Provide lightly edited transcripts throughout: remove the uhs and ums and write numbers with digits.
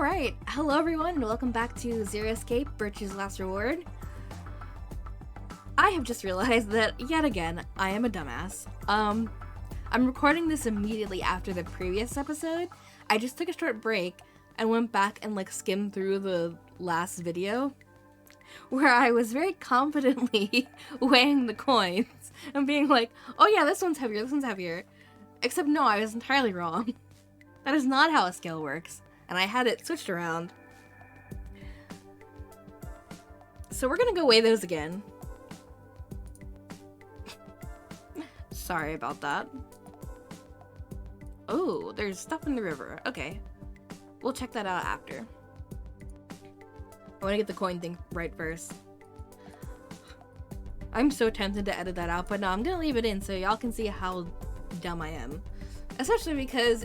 Alright, hello everyone and welcome back to Zero Escape, Virtue's Last Reward. I have just realized that, yet again, I am a dumbass. I'm recording this immediately after the previous episode. I just took a short break and went back and skimmed through the last video where I was very confidently weighing the coins and being like, oh yeah, this one's heavier, this one's heavier. Except no, I was entirely wrong. That is not how a scale works. And I had it switched around. So we're gonna go weigh those again. Sorry about that. Oh, there's stuff in the river. Okay. We'll check that out after. I wanna get the coin thing right first. I'm so tempted to edit that out, but no, I'm gonna leave it in so y'all can see how dumb I am. Especially because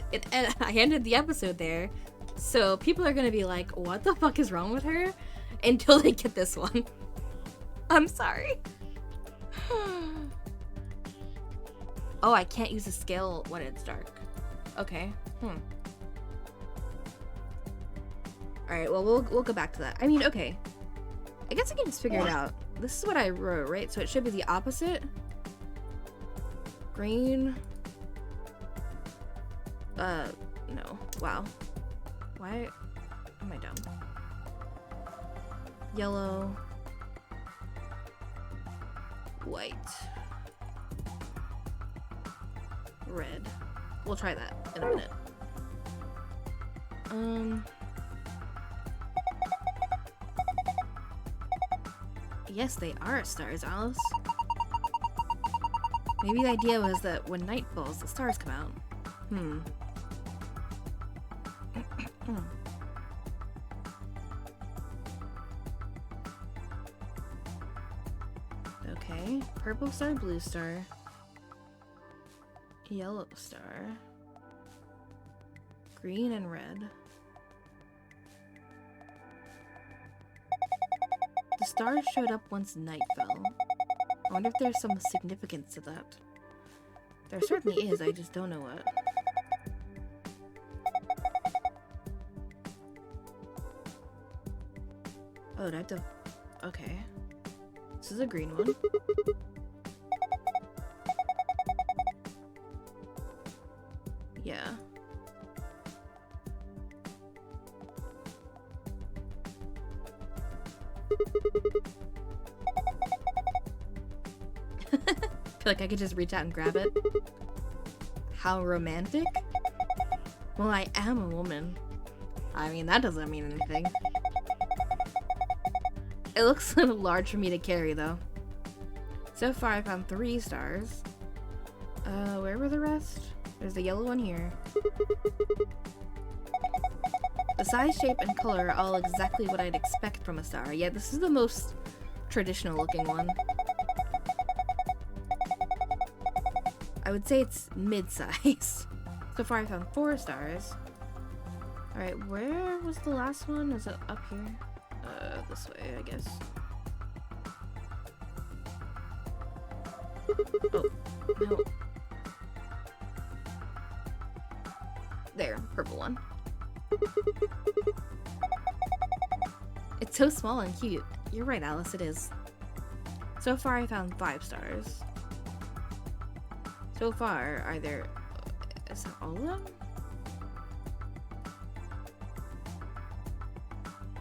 I ended the episode there. So people are gonna be like, what the fuck is wrong with her? Until they get this one. I'm sorry. Oh, I can't use a scale when it's dark. Okay. Alright, well, we'll go back to that. I mean, okay. I guess I can just figure it out. This is what I wrote, right? So it should be the opposite. Green. No. Wow. Why am I dumb? Yellow. White. Red. We'll try that in a minute. Yes, they are stars, Alice. Maybe the idea was that when night falls, the stars come out. Okay, purple star, blue star, yellow star, green and red. The stars showed up once night fell. I wonder if there's some significance to that. There certainly is, I just don't know what. Oh, do I have to... Okay. This is a green one. Yeah. I feel like I could just reach out and grab it. How romantic? Well, I am a woman. I mean, that doesn't mean anything. It looks a little large for me to carry, though. So far, I found 3 stars. Where were the rest? There's the yellow one here. The size, shape, and color are all exactly what I'd expect from a star. Yeah, this is the most traditional looking one. I would say it's mid-size. So far, I found 4 stars. Alright, where was the last one? Was it up here? This way, I guess. Oh, no. There, purple one. It's so small and cute. You're right, Alice, it is. So far, I found 5 stars. So far, are there... Is that all of them?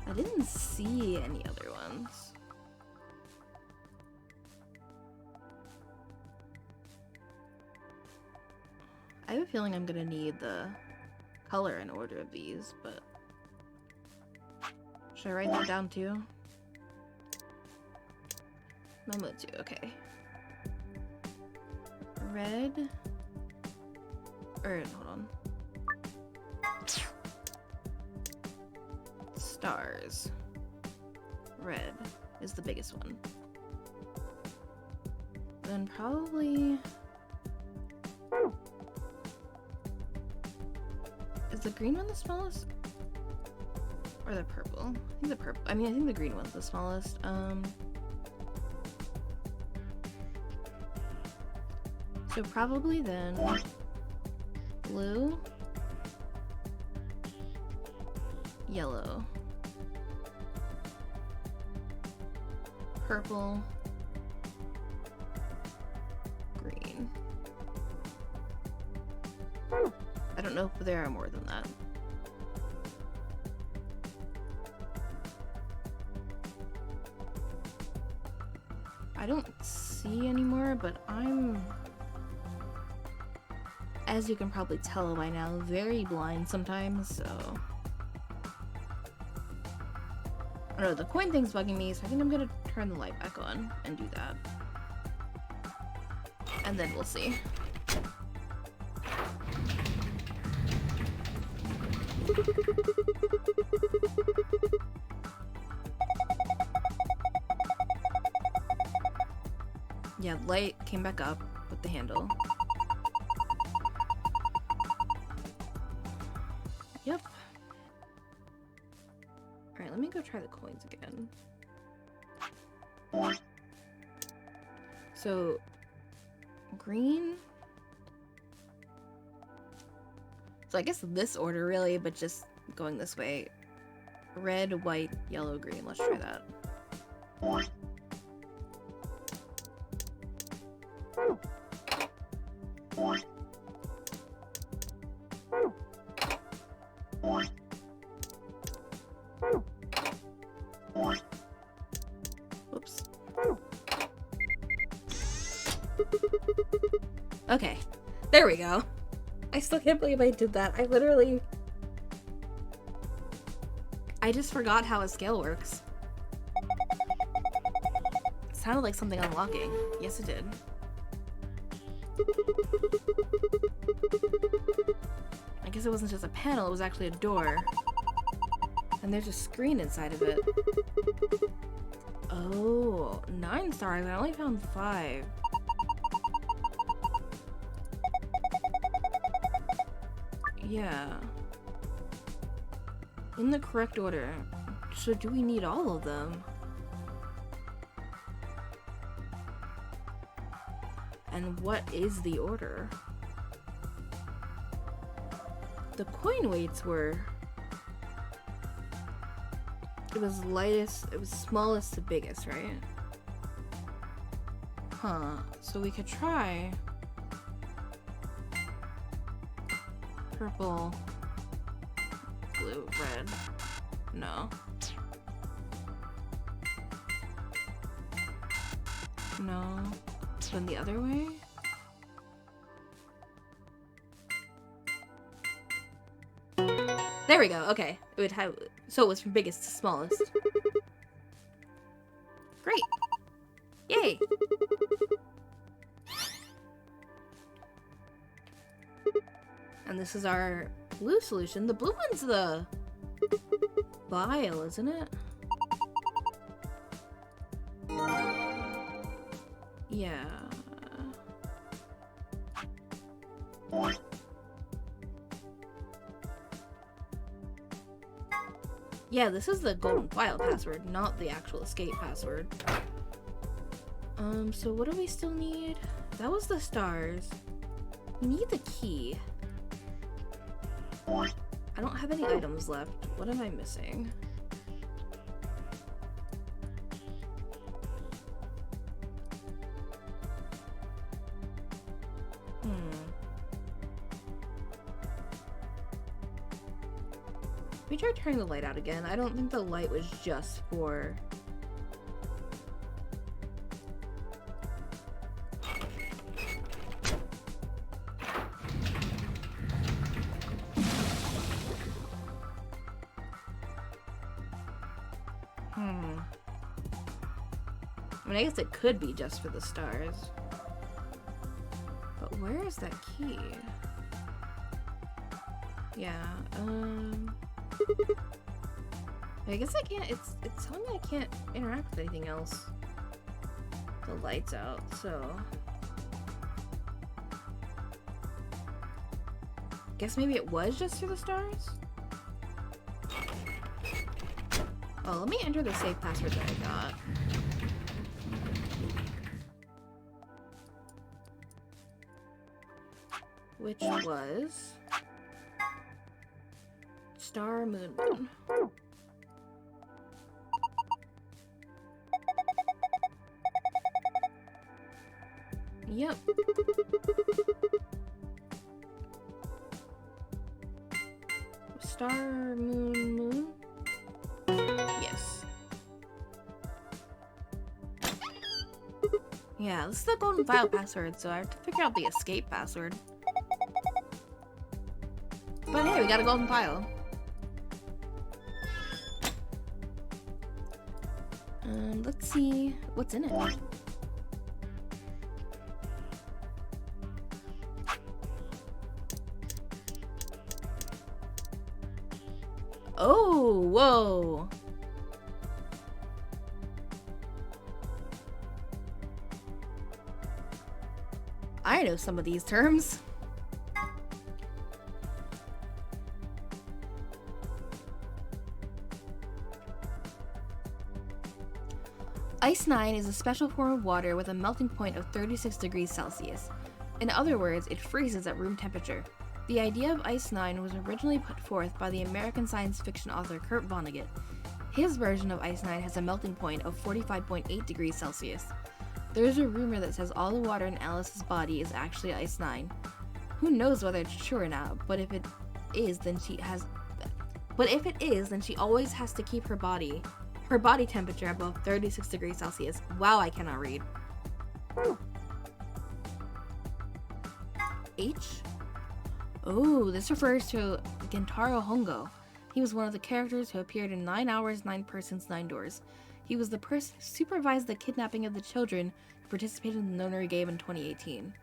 I didn't see any other ones. I have a feeling I'm gonna need the color and order of these, but... Should I write that down too? Memo 2, okay. Red... hold on. Stars. Red is the biggest one. Then probably... Is the green one the smallest? Or the purple? I think the purple. I think the green one's the smallest. So probably then blue, yellow, purple, green. I don't know if there are more than that. I don't see any more, but I'm, as you can probably tell by now, very blind sometimes, so... I don't know, the coin thing's bugging me, so I think I'm gonna turn the light back on and do that. And then we'll see. Yeah, light came back up with the handle. Yep. Alright, let me go try the coins again. So, green. So I guess this order really, but just going this way. Red, white, yellow, green. Let's try that. Whoops. Okay, there we go. I still can't believe I did that. I just forgot how a scale works. It sounded like something unlocking. Yes, it did. I guess it wasn't just a panel, it was actually a door. And there's a screen inside of it. Oh, 9 stars. I only found 5. Yeah. In the correct order. So do we need all of them? And what is the order? The coin weights were... It was smallest to biggest, right? Huh. So we could try... Purple, blue, red. No. No. Then the other way? There we go. Okay. It would have, so it was from biggest to smallest. Great. Yay. And this is our blue solution. The blue one's the vial, isn't it? Yeah. Yeah, this is the golden vial password, not the actual escape password. So what do we still need? That was the stars. We need the key. I don't have any items left. What am I missing? Let me try turning the light out again. I don't think the light was just for... I mean, I guess it could be just for the stars. But where is that key? Yeah, I guess I can't, it's telling me I can't interact with anything else. The light's out, so... Guess maybe it was just for the stars? Oh, let me enter the safe password that I got. Which was... Star Moon Moon. Yep. Star Moon Moon? Yes. Yeah, this is the golden file password, so I have to figure out the escape password. But hey, we got a golden file. Let's see what's in it. Oh, whoa. I know some of these terms. Ice 9 is a special form of water with a melting point of 36 degrees Celsius. In other words, it freezes at room temperature. The idea of Ice 9 was originally put forth by the American science fiction author Kurt Vonnegut. His version of Ice 9 has a melting point of 45.8 degrees Celsius. There is a rumor that says all the water in Alice's body is actually Ice 9. Who knows whether it's true or not, but if it is, then she always has to keep her body temperature above 36 degrees Celsius. Wow, I cannot read. H? Oh, this refers to Gentaro Hongo. He was one of the characters who appeared in 9 Hours, 9 Persons, 9 Doors. He was the person who supervised the kidnapping of the children who participated in the Nonary game in 2018.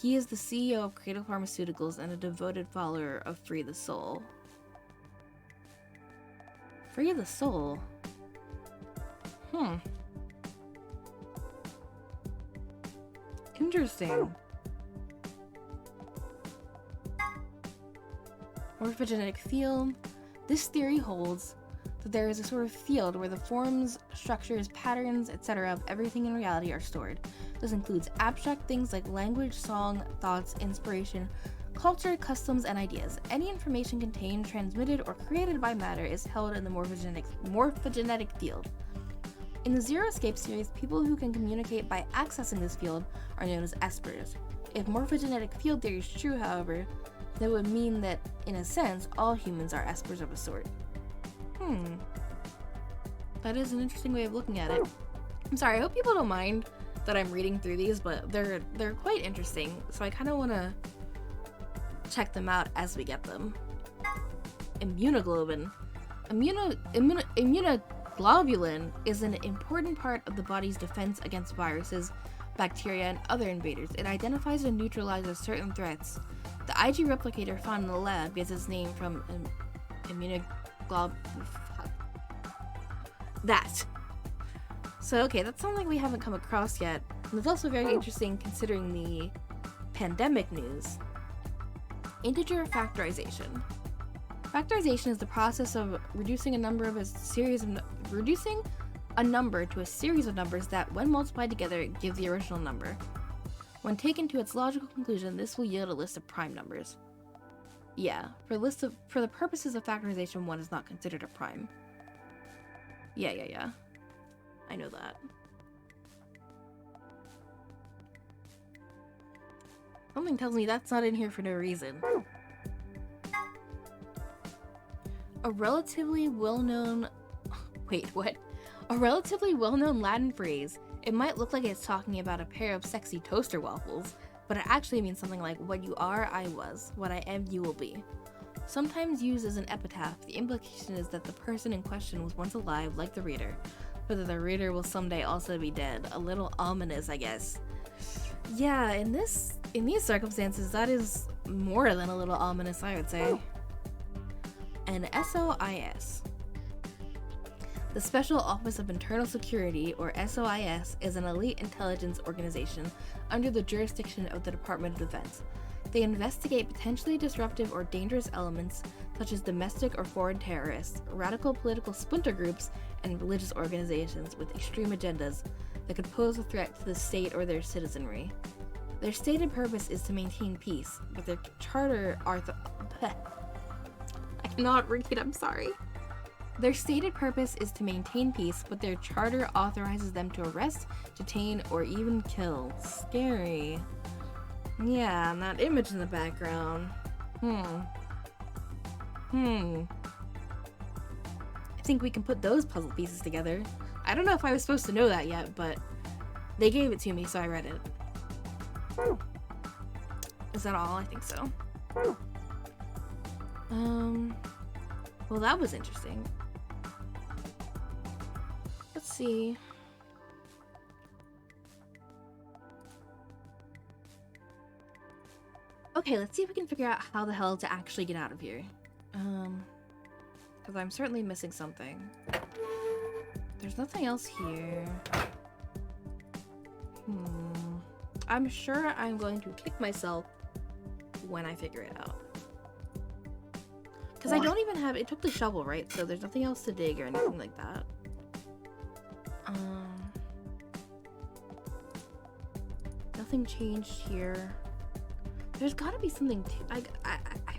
He is the CEO of Creative Pharmaceuticals and a devoted follower of Free the Soul. Free the Soul? Interesting. Morphogenetic field. This theory holds that there is a sort of field where the forms, structures, patterns, etc. of everything in reality are stored. This includes abstract things like language, song, thoughts, inspiration, culture, customs, and ideas. Any information contained, transmitted, or created by matter is held in the morphogenetic field. In the Zero Escape series, people who can communicate by accessing this field are known as espers. If morphogenetic field theory is true, however, that would mean that, in a sense, all humans are espers of a sort. That is an interesting way of looking at it. I'm sorry, I hope people don't mind that I'm reading through these, but they're quite interesting, so I kind of want to check them out as we get them. Immunoglobulin. Immunoglobulin is an important part of the body's defense against viruses, bacteria, and other invaders. It identifies and neutralizes certain threats. The IG replicator found in the lab gets its name from that. So okay, that's something we haven't come across yet. And it's also very interesting considering the pandemic news. Integer factorization. Factorization is the process of reducing a number to a series of numbers that, when multiplied together, give the original number. When taken to its logical conclusion, this will yield a list of prime numbers. Yeah, for the purposes of factorization, 1 is not considered a prime. Yeah. I know that. Something tells me that's not in here for no reason. A relatively well-known Latin phrase. It might look like it's talking about a pair of sexy toaster waffles, but it actually means something like, what you are, I was. What I am, you will be. Sometimes used as an epitaph, the implication is that the person in question was once alive, like the reader, but that the reader will someday also be dead. A little ominous, I guess. Yeah, in these circumstances, that is more than a little ominous, I would say. An SOIS. The Special Office of Internal Security, or SOIS, is an elite intelligence organization under the jurisdiction of the Department of Defense. They investigate potentially disruptive or dangerous elements such as domestic or foreign terrorists, radical political splinter groups, and religious organizations with extreme agendas that could pose a threat to the state or their citizenry. Their stated purpose is to maintain peace, but their charter Not read, I'm sorry. Their stated purpose is to maintain peace, but their charter authorizes them to arrest, detain, or even kill. Scary. Yeah, and that image in the background. I think we can put those puzzle pieces together. I don't know if I was supposed to know that yet, but they gave it to me, so I read it. Is that all? I think so. Well, that was interesting. Let's see. Okay, let's see if we can figure out how the hell to actually get out of here. Because I'm certainly missing something. There's nothing else here. I'm sure I'm going to kick myself when I figure it out. Because I don't even have... It took the shovel, right? So there's nothing else to dig or anything like that. Nothing changed here. There's gotta be something... I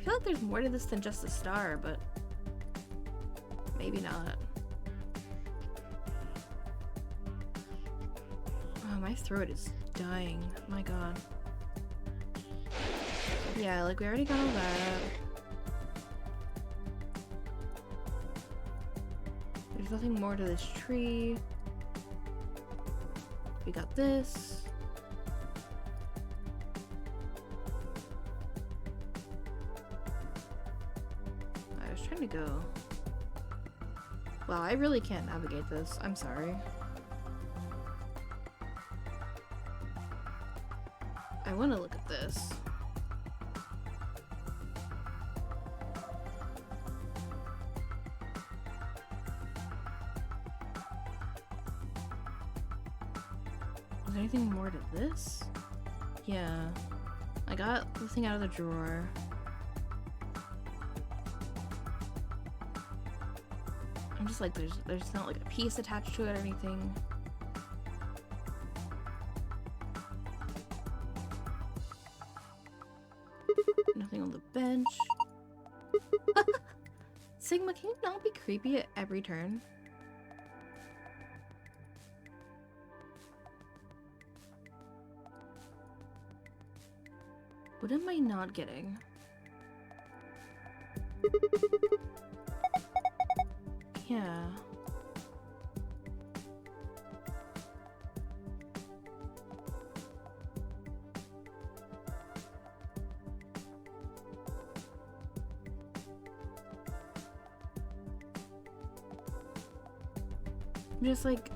feel like there's more to this than just a star, but... Maybe not. Oh, my throat is dying. My god. Yeah, like we already got all that. There's nothing more to this tree. We got this. I was trying to go. Wow, I really can't navigate this. I'm sorry. I want to look at this. Is there anything more to this? Yeah. I got the thing out of the drawer. I'm just like, there's not like a piece attached to it or anything. Nothing on the bench. Sigma, can you not be creepy at every turn? What am I not getting? Yeah. I'm just like,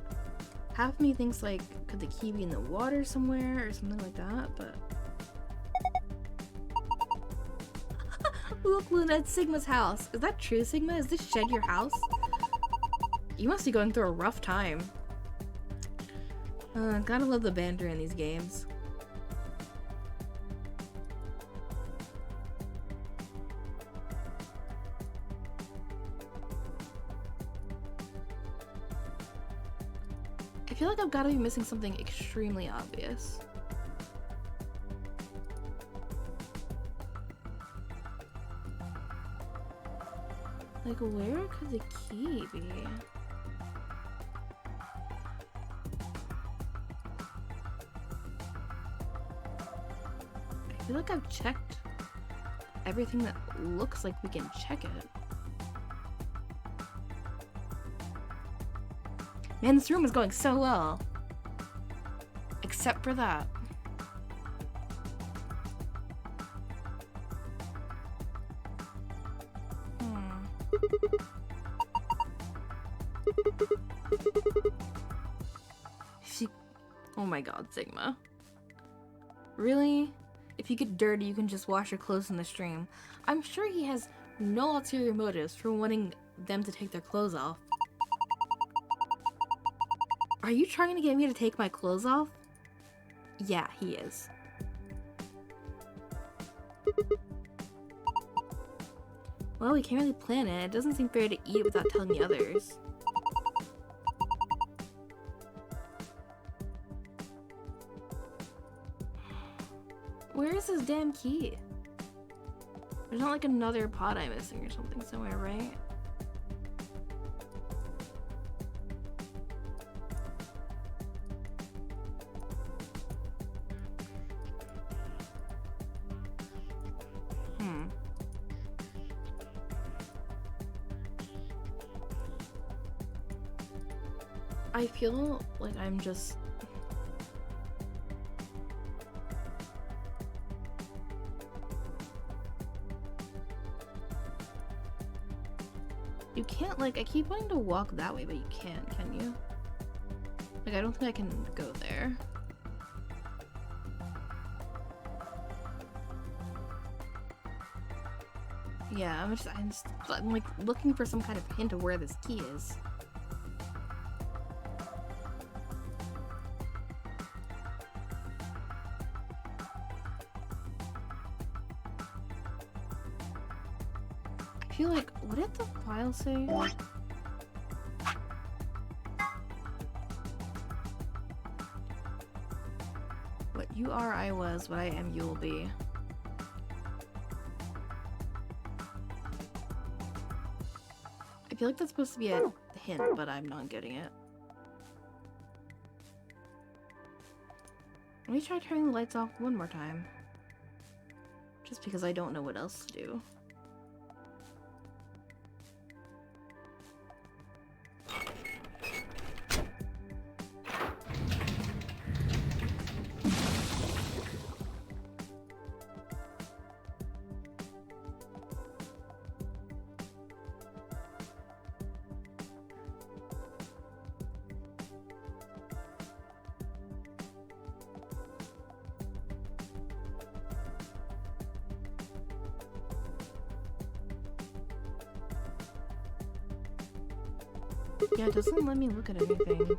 half of me thinks like, could the key be in the water somewhere or something like that, but... Look, Luna, it's Sigma's house. Is that true, Sigma? Is this shed your house? You must be going through a rough time. Gotta love the banter in these games. I feel like I've gotta be missing something extremely obvious. Like, where could the key be? I feel like I've checked everything that looks like we can check it. Man, this room is going so well. Except for that. Oh my god, Sigma. Really? If you get dirty, you can just wash your clothes in the stream. I'm sure he has no ulterior motives for wanting them to take their clothes off. Are you trying to get me to take my clothes off? Yeah, he is. Well, we can't really plan it. It doesn't seem fair to eat it without telling the others. Where is this damn key? There's not like another pod I'm missing or something somewhere, right? I feel like I'm just... You can't, like, I keep wanting to walk that way, but you can't, can you? Like, I don't think I can go there. Yeah, I'm like looking for some kind of hint of where this key is. I feel like, what did the file say? What you are, I was. What I am, you will be. I feel like that's supposed to be a hint, but I'm not getting it. Let me try turning the lights off one more time. Just because I don't know what else to do. Yeah, it doesn't let me look at anything.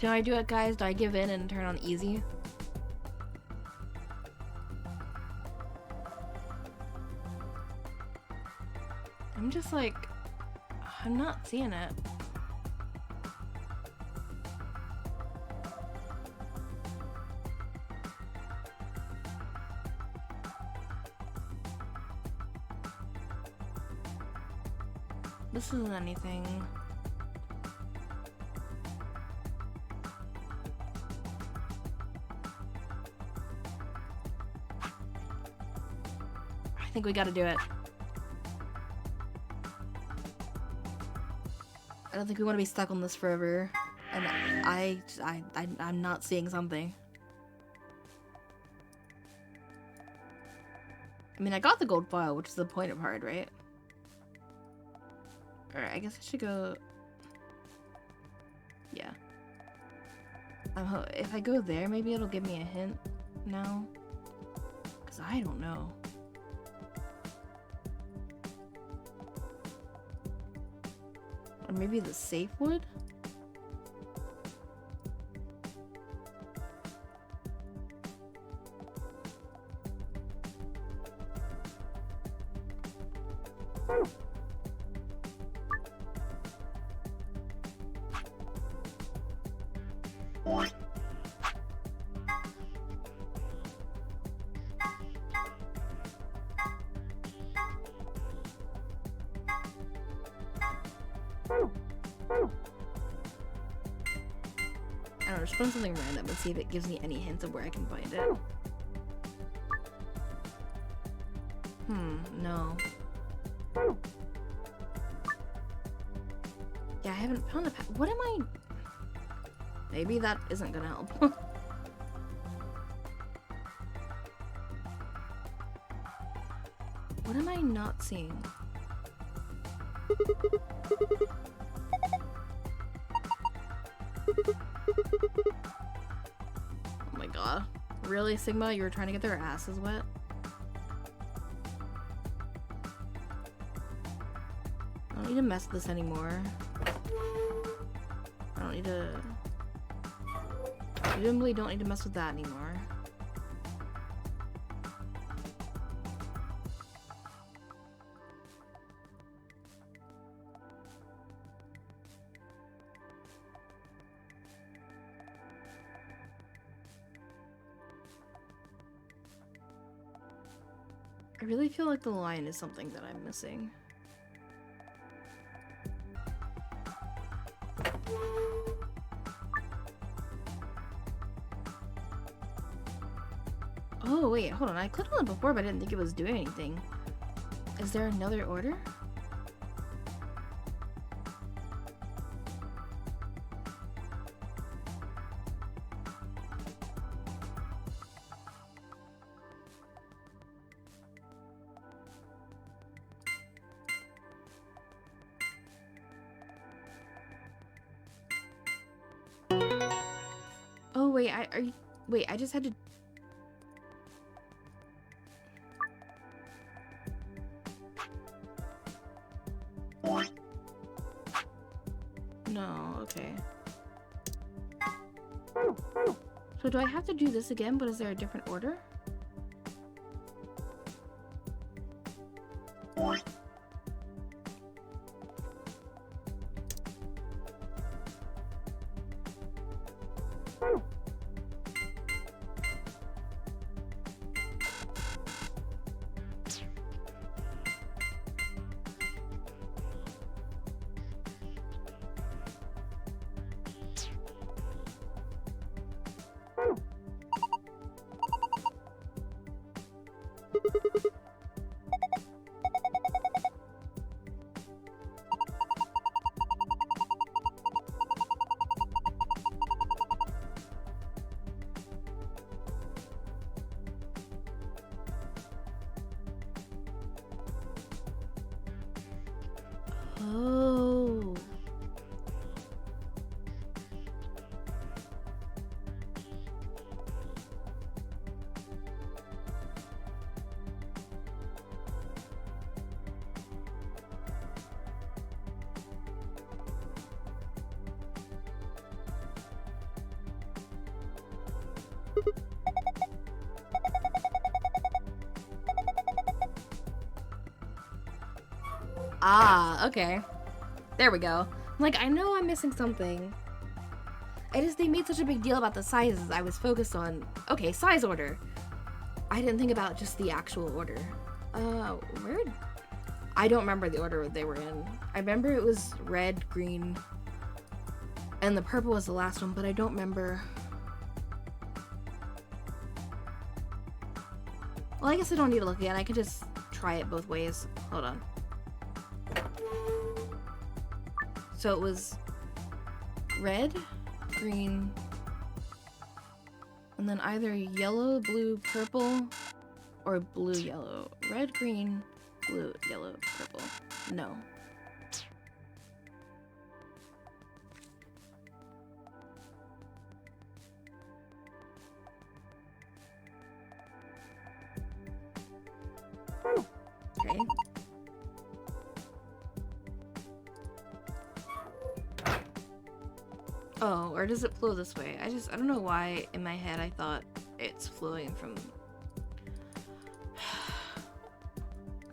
Do I do it, guys? Do I give in and turn on easy? I'm just like, I'm not seeing it. This isn't anything. I think we gotta do it. I don't think we want to be stuck on this forever, and I'm not seeing something. I mean, I got the gold file, which is the point of hard, right? Alright, I guess I should go... Yeah. If I go there, maybe it'll give me a hint now. Because I don't know. Or maybe the safe would? I don't know, just find something random and see if it gives me any hints of where I can find it. No. Yeah, I haven't found a what am I... Maybe that isn't gonna help. What am I not seeing? Oh my god. Really, Sigma? You were trying to get their asses wet? I don't need to mess with this anymore. I don't need to... Presumably don't need to mess with that anymore. I really feel like the line is something that I'm missing. Oh wait, hold on. I clicked on it before, but I didn't think it was doing anything. Is there another order? Oh wait, wait, I just had to... No, okay. So do I have to do this again, but is there a different order? Oh. Ah, okay. There we go. Like, I know I'm missing something. They made such a big deal about the sizes. I was focused on, okay, size order. I didn't think about just the actual order. I don't remember the order they were in. I remember it was red, green, and the purple was the last one, but I don't remember. Well, I guess I don't need to look again. I can just try it both ways. Hold on. So it was red, green, and then either yellow, blue, purple, or blue, yellow. Red, green, blue, yellow, purple. No. Okay. Oh, or does it flow this way? I don't know why in my head I thought it's flowing from...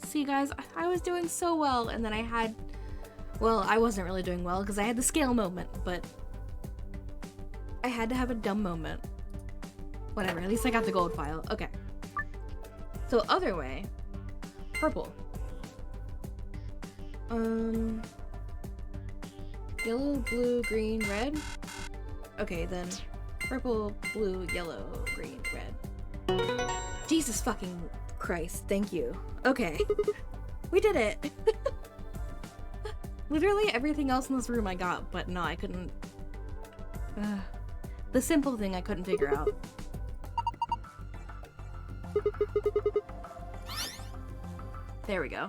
See guys, I was doing so well and then I had... Well, I wasn't really doing well because I had the scale moment, but... I had to have a dumb moment. Whatever, at least I got the gold file. Okay. So other way. Purple. Yellow, blue, green, red? Okay, then purple, blue, yellow, green, red. Jesus fucking Christ, thank you. Okay. We did it! Literally everything else in this room I got, but no, I couldn't... the simple thing I couldn't figure out. There we go.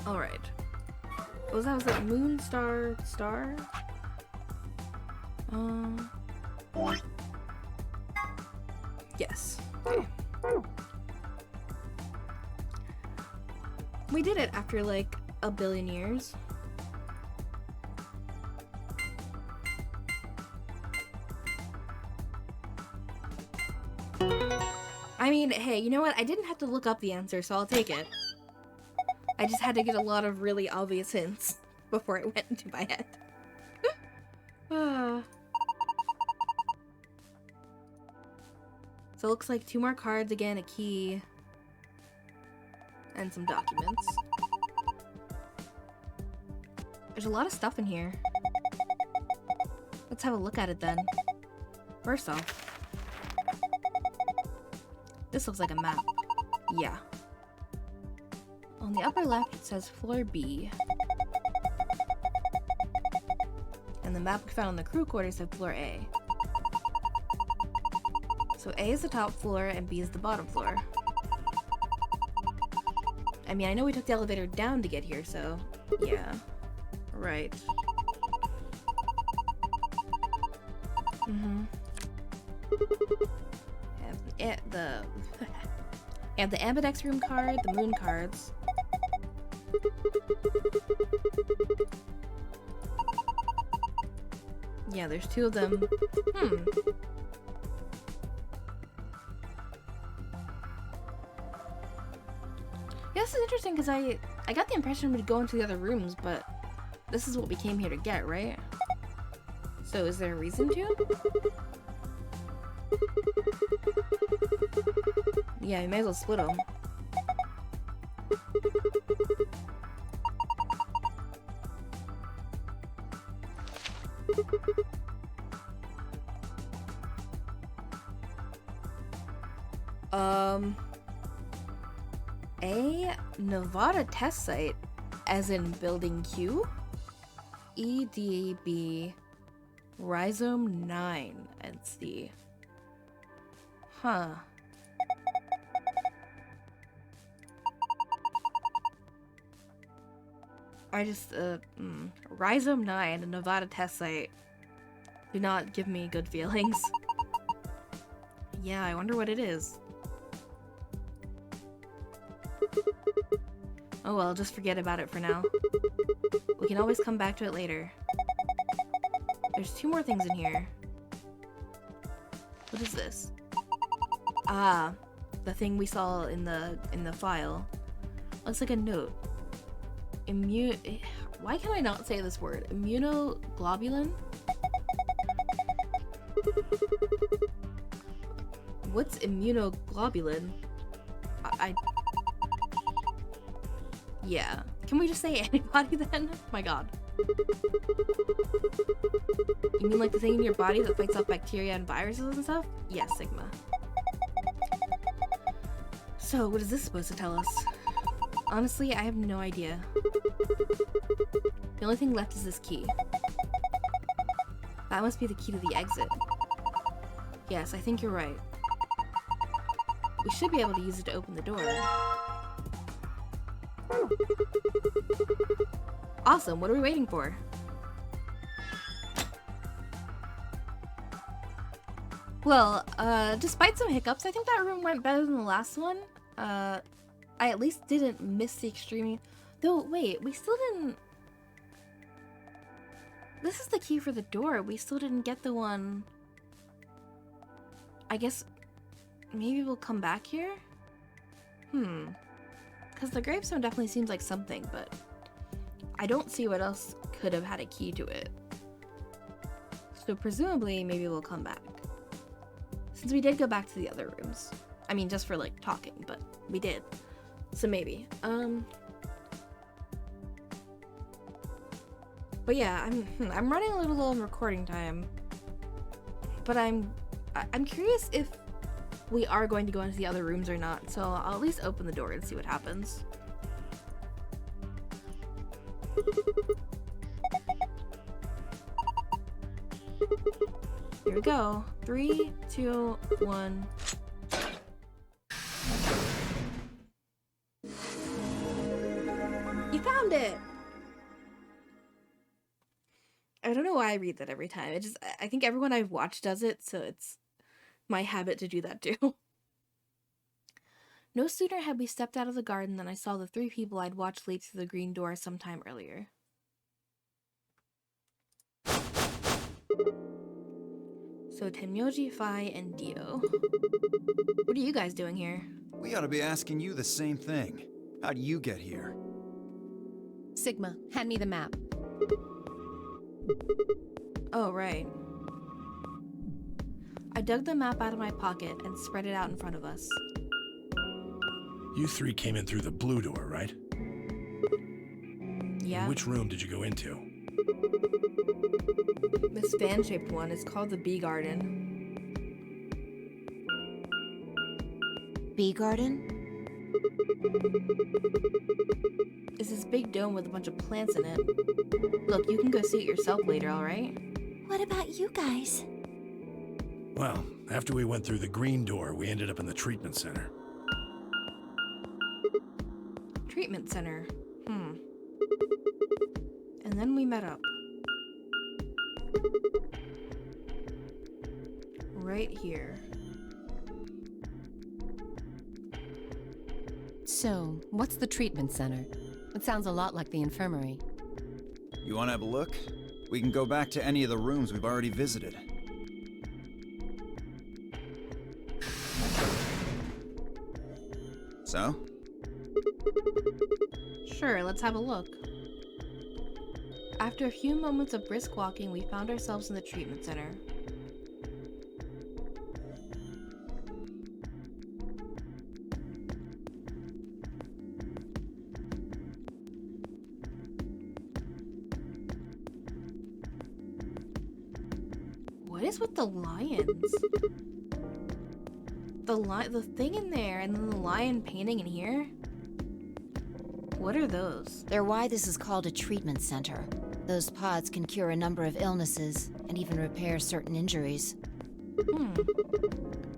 Alright. Was that moon, star, star? Yes. Okay. We did it after like a billion years. I mean, hey, you know what? I didn't have to look up the answer, so I'll take it. I just had to get a lot of really obvious hints before it went into my head. So it looks like 2 more cards again, a key, and some documents. There's a lot of stuff in here. Let's have a look at it then. First off, this looks like a map. Yeah. On the upper left, it says floor B. And the map we found on the crew quarters said floor A. So A is the top floor and B is the bottom floor. I mean, I know we took the elevator down to get here, so yeah. Right. And the Ambidex room card, the moon cards. Yeah, there's 2 of them. Yeah, this is interesting because I got the impression we'd go into the other rooms, but this is what we came here to get, right? So is there a reason to? Yeah, you may as well split them. A Nevada test site, as in building Q? EDB Rhizome 9 and C. Huh. I just, Rhizome 9, a Nevada test site, do not give me good feelings. Yeah, I wonder what it is. Oh well, just forget about it for now. We can always come back to it later. There's 2 more things in here. What is this? Ah, the thing we saw in the file. Looks like a note. Why can I not say this word? Immunoglobulin? What's immunoglobulin? Yeah. Can we just say antibody then? My god. You mean like the thing in your body that fights off bacteria and viruses and stuff? Yes, Sigma. So, what is this supposed to tell us? Honestly, I have no idea. The only thing left is this key. That must be the key to the exit. Yes, I think you're right. We should be able to use it to open the door. Awesome, what are we waiting for? Well, despite some hiccups, I think that room went better than the last one. I at least didn't miss the extreme... Though, wait, we still didn't... This is the key for the door. We still didn't get the one... I guess... Maybe we'll come back here? Because the gravestone definitely seems like something, but... I don't see what else could have had a key to it. So presumably, maybe we'll come back. Since we did go back to the other rooms. I mean, just for, like, talking, but we did. So maybe. But yeah, I'm running a little low on recording time. But I'm curious if we are going to go into the other rooms or not. So I'll at least open the door and see what happens. Here we go. 3, 2, 1. You found it! I don't know why I read that every time. I think everyone I've watched does it, so it's my habit to do that too. No sooner had we stepped out of the garden than I saw the three people I'd watched leave through the green door sometime earlier. So Tenmyoji, Phi, and Dio. What are you guys doing here? We ought to be asking you the same thing. How'd you get here? Sigma, hand me the map. Oh, right. I dug the map out of my pocket and spread it out in front of us. You three came in through the blue door, right? Yeah. Which room did you go into? This fan-shaped one is called the Bee Garden. Bee garden? It's this big dome with a bunch of plants in it. Look, you can go see it yourself later, alright? What about you guys? Well, after we went through the green door, we ended up in the treatment center. Treatment center. And then we met up. Right here. So, what's the treatment center? It sounds a lot like the infirmary. You want to have a look? We can go back to any of the rooms we've already visited. So? Sure, let's have a look. After a few moments of brisk walking, we found ourselves in the treatment center. What is with the lions? The thing in there and then the lion painting in here? What are those? They're why this is called a treatment center. Those pods can cure a number of illnesses and even repair certain injuries.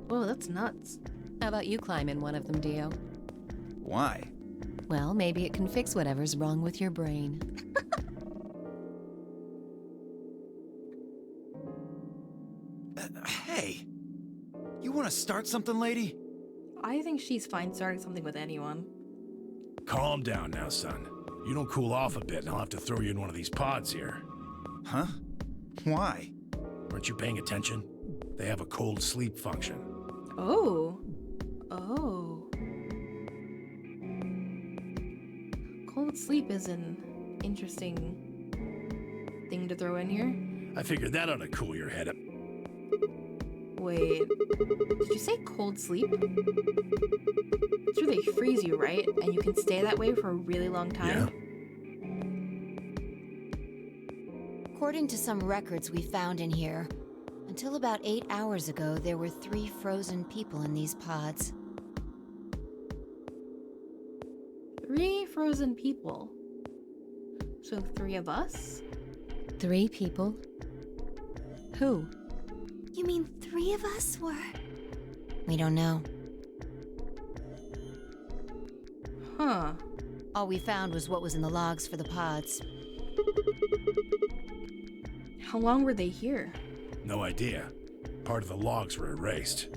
Whoa, that's nuts. How about you climb in one of them, Dio? Why? Well, maybe it can fix whatever's wrong with your brain. Hey! You want to start something, lady? I think she's fine starting something with anyone. Calm down now, son. You don't cool off a bit and I'll have to throw you in one of these pods here. Huh? Why? Weren't you paying attention? They have a cold sleep function. Oh. Oh. Cold sleep is an interesting thing to throw in here. I figured that ought to cool your head up. Wait, did you say cold sleep? It's where they freeze you, right? And you can stay that way for a really long time? Yeah. According to some records we found in here, until about 8 hours ago, there were 3 frozen people in these pods. 3 frozen people. So 3 of us? 3 people? Who? You mean 3 of us were? We don't know. Huh. All we found was what was in the logs for the pods. How long were they here? No idea. Part of the logs were erased.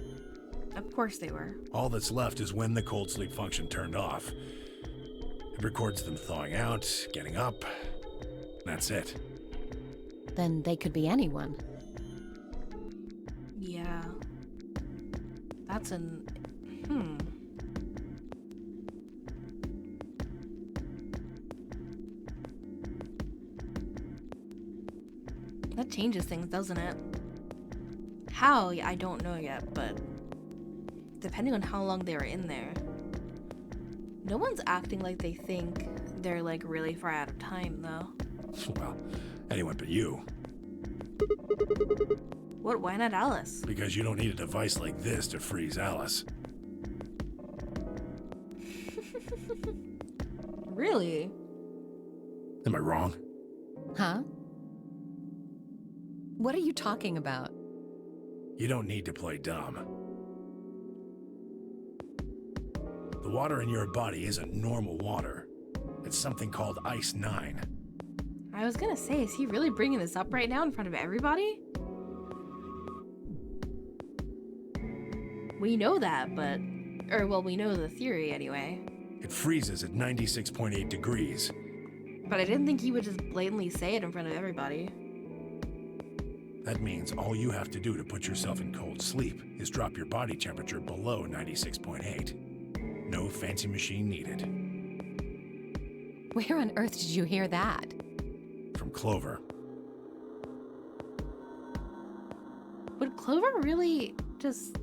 Of course they were. All that's left is when the cold sleep function turned off. It records them thawing out, getting up. That's it. Then they could be anyone. Yeah. That's an... That changes things, doesn't it? How? I don't know yet, but... depending on how long they were in there. No one's acting like they think they're, like, really far out of time, though. Well, anyone but you. What? Why not Alice? Because you don't need a device like this to freeze Alice. Really? Am I wrong? Huh? What are you talking about? You don't need to play dumb. The water in your body isn't normal water. It's something called Ice 9. I was gonna say, is he really bringing this up right now in front of everybody? We know that, but Or, well, we know the theory anyway. It freezes at 96.8 degrees. But I didn't think he would just blatantly say it in front of everybody. That means all you have to do to put yourself in cold sleep is drop your body temperature below 96.8. No fancy machine needed. Where on earth did you hear that? From Clover. Would Clover really just...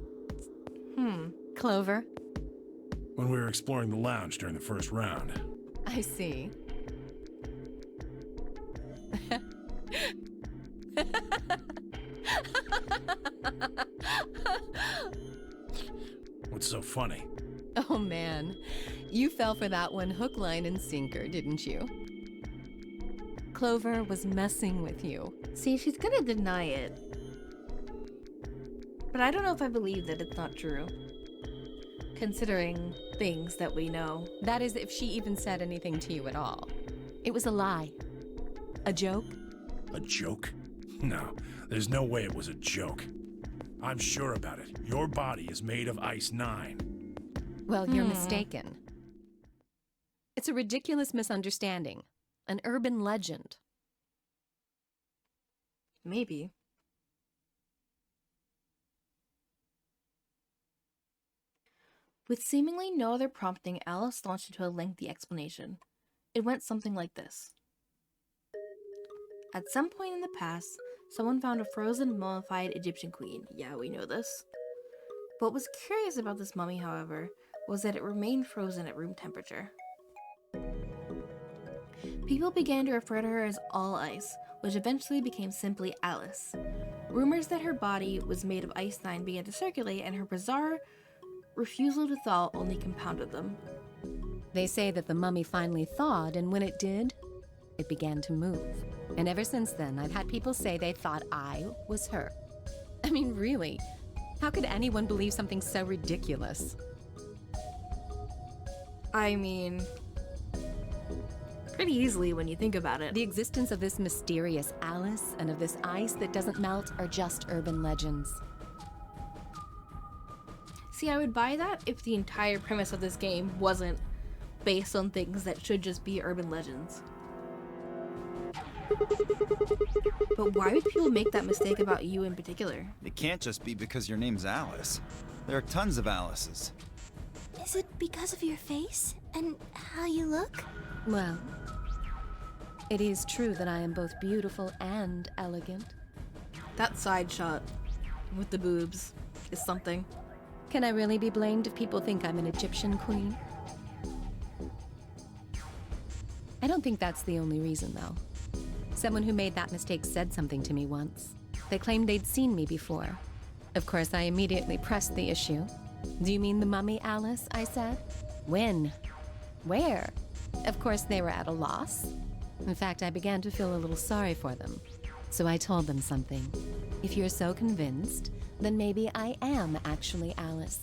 Clover? When we were exploring the lounge during the first round. I see. What's so funny? Oh man, you fell for that one hook, line, and sinker, didn't you? Clover was messing with you. See, she's gonna deny it. But I don't know if I believe that it's not true. Considering things that we know. That is, if she even said anything to you at all. It was a lie. A joke? A joke? No, there's no way it was a joke. I'm sure about it. Your body is made of Ice 9. Well, you're mistaken. It's a ridiculous misunderstanding. An urban legend. Maybe. With seemingly no other prompting, Alice launched into a lengthy explanation. It went something like this. At some point in the past, someone found a frozen, mummified Egyptian queen. Yeah, we know this. What was curious about this mummy, however, was that it remained frozen at room temperature. People began to refer to her as All Ice, which eventually became simply Alice. Rumors that her body was made of Ice 9 began to circulate, and her bizarre refusal to thaw only compounded them. They say that the mummy finally thawed, and when it did, it began to move. And ever since then, I've had people say they thought I was her. I mean, really, how could anyone believe something so ridiculous? I mean, pretty easily when you think about it. The existence of this mysterious Alice and of this ice that doesn't melt are just urban legends. See, I would buy that if the entire premise of this game wasn't based on things that should just be urban legends. But why would people make that mistake about you in particular? It can't just be because your name's Alice. There are tons of Alices. Is it because of your face and how you look? Well, it is true that I am both beautiful and elegant. That side shot with the boobs is something. Can I really be blamed if people think I'm an Egyptian queen? I don't think that's the only reason, though. Someone who made that mistake said something to me once. They claimed they'd seen me before. Of course, I immediately pressed the issue. Do you mean the mummy, Alice? I said. When? Where? Of course, they were at a loss. In fact, I began to feel a little sorry for them. So I told them something. If you're so convinced, then maybe I am actually Alice.